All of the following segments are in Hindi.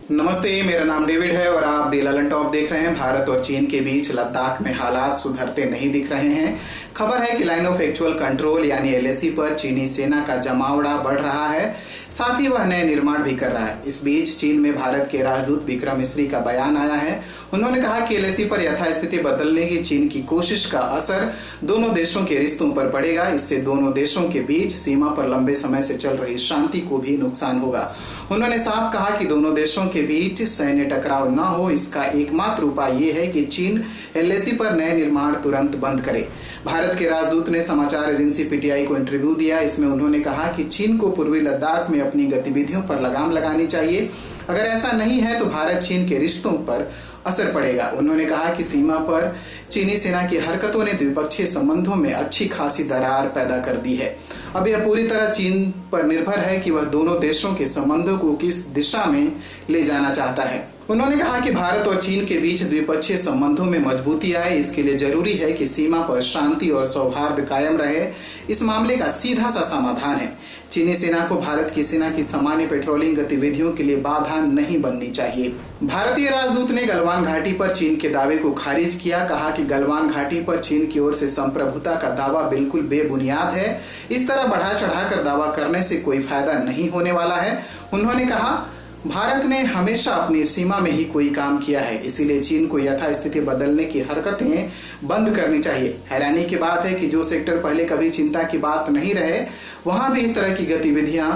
नमस्ते, मेरा नाम डेविड है और आप दी ललन टॉप देख रहे हैं। भारत और चीन के बीच लद्दाख में हालात सुधरते नहीं दिख रहे हैं। खबर है कि लाइन ऑफ एक्चुअल कंट्रोल यानी एलएसी पर चीनी सेना का जमावड़ा बढ़ रहा है, साथ ही वह नए निर्माण भी कर रहा है। इस बीच चीन में भारत के राजदूत विक्रम मिस्री का बयान आया है। उन्होंने कहा कि एलएसी पर यथास्थिति बदलने की चीन की कोशिश का असर दोनों देशों के रिश्तों पर पड़ेगा। इससे दोनों देशों के बीच सीमा पर लंबे समय से चल रही शांति को भी नुकसान होगा। उन्होंने साफ कहा कि दोनों देशों के बीच सैन्य टकराव न हो, इसका एकमात्र उपाय ये है कि चीन एलएसी पर नए निर्माण तुरंत बंद करे। भारत के राजदूत ने समाचार एजेंसी पीटीआई को इंटरव्यू दिया। इसमें उन्होंने कहा कि चीन को पूर्वी लद्दाख में अपनी गतिविधियों पर लगाम लगानी चाहिए। अगर ऐसा नहीं है तो भारत चीन के रिश्तों पर असर पड़ेगा। उन्होंने कहा कि सीमा पर चीनी सेना की हरकतों ने द्विपक्षीय संबंधों में अच्छी खासी दरार पैदा कर दी है। अब यह पूरी तरह चीन पर निर्भर है कि वह दोनों देशों के संबंधों को किस दिशा में ले जाना चाहता है। उन्होंने कहा कि भारत और चीन के बीच द्विपक्षीय संबंधों में मजबूती आए, इसके लिए जरूरी है कि सीमा पर शांति और सौहार्द कायम रहे। इस मामले का सीधा सा समाधान है, चीनी सेना को भारत की सेना की सामान्य पेट्रोलिंग गतिविधियों के लिए बाधा नहीं बननी चाहिए। भारतीय राजदूत ने गलवान घाटी पर चीन के दावे को खारिज किया। कहा कि गलवान घाटी पर चीन की ओर से संप्रभुता का दावा बिल्कुल बेबुनियाद है। इस तरह बढ़ा चढ़ाकर दावा करने से कोई फायदा नहीं होने वाला है। उन्होंने कहा, भारत ने हमेशा अपनी सीमा में ही कोई काम किया है, इसीलिए चीन को यथास्थिति बदलने की हरकतें बंद करनी चाहिए। हैरानी की बात है कि जो सेक्टर पहले कभी चिंता की बात नहीं रहे, वहां भी इस तरह की गतिविधियां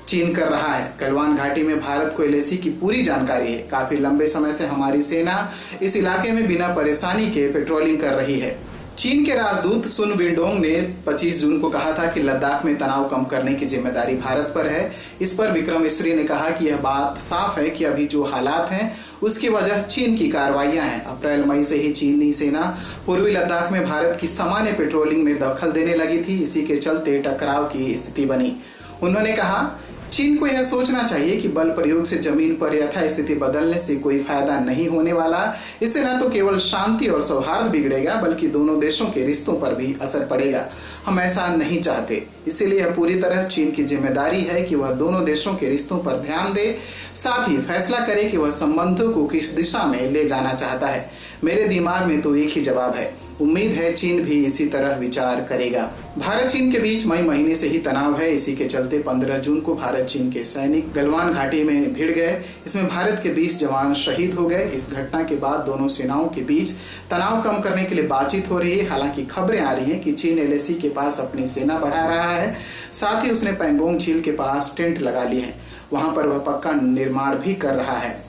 चीन कर रहा है। गलवान घाटी में भारत को एलएसी की पूरी जानकारी है। काफी लंबे समय से हमारी सेना इस इलाके में बिना परेशानी के पेट्रोलिंग कर रही है। चीन के राजदूत सुन विंडोंग ने 25 जून को कहा था कि लद्दाख में तनाव कम करने की जिम्मेदारी भारत पर है। इस पर विक्रम मिस्री ने कहा कि यह बात साफ है कि अभी जो हालात हैं उसकी वजह चीन की कार्रवाइयां हैं। अप्रैल मई से ही चीनी सेना पूर्वी लद्दाख में भारत की सामान्य पेट्रोलिंग में दखल देने लगी थी। इसी के चलते टकराव की स्थिति बनी। उन्होंने कहा, चीन को यह सोचना चाहिए कि बल प्रयोग से जमीन पर यथास्थिति बदलने से कोई फायदा नहीं होने वाला। इससे न तो केवल शांति और सौहार्द बिगड़ेगा, बल्कि दोनों देशों के रिश्तों पर भी असर पड़ेगा। हम ऐसा नहीं चाहते, इसीलिए यह पूरी तरह चीन की जिम्मेदारी है कि वह दोनों देशों के रिश्तों पर ध्यान दे, साथ ही फैसला करे कि वह संबंधों को किस दिशा में ले जाना चाहता है। मेरे दिमाग में तो एक ही जवाब है, उम्मीद है चीन भी इसी तरह विचार करेगा। भारत चीन के बीच मई महीने से ही तनाव है। इसी के चलते 15 जून को भारत चीन के सैनिक गलवान घाटी में भिड़ गए। इसमें भारत के 20 जवान शहीद हो गए। इस घटना के बाद दोनों सेनाओं के बीच तनाव कम करने के लिए बातचीत हो रही है। हालांकि खबरें आ रही हैं कि चीन एलएसी के पास अपनी सेना बढ़ा रहा है, साथ ही उसने पैंगोंग झील के पास टेंट लगा लिए हैं। वहां पर वह पक्का निर्माण भी कर रहा है।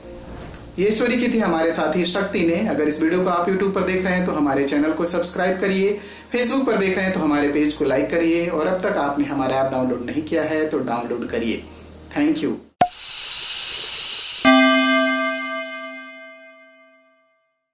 ये स्टोरी की थी हमारे साथी शक्ति ने। अगर इस वीडियो को आप YouTube पर देख रहे हैं तो हमारे चैनल को सब्सक्राइब करिए, Facebook पर देख रहे हैं तो हमारे पेज को लाइक करिए, और अब तक आपने हमारा ऐप डाउनलोड नहीं किया है तो डाउनलोड करिए। Thank you.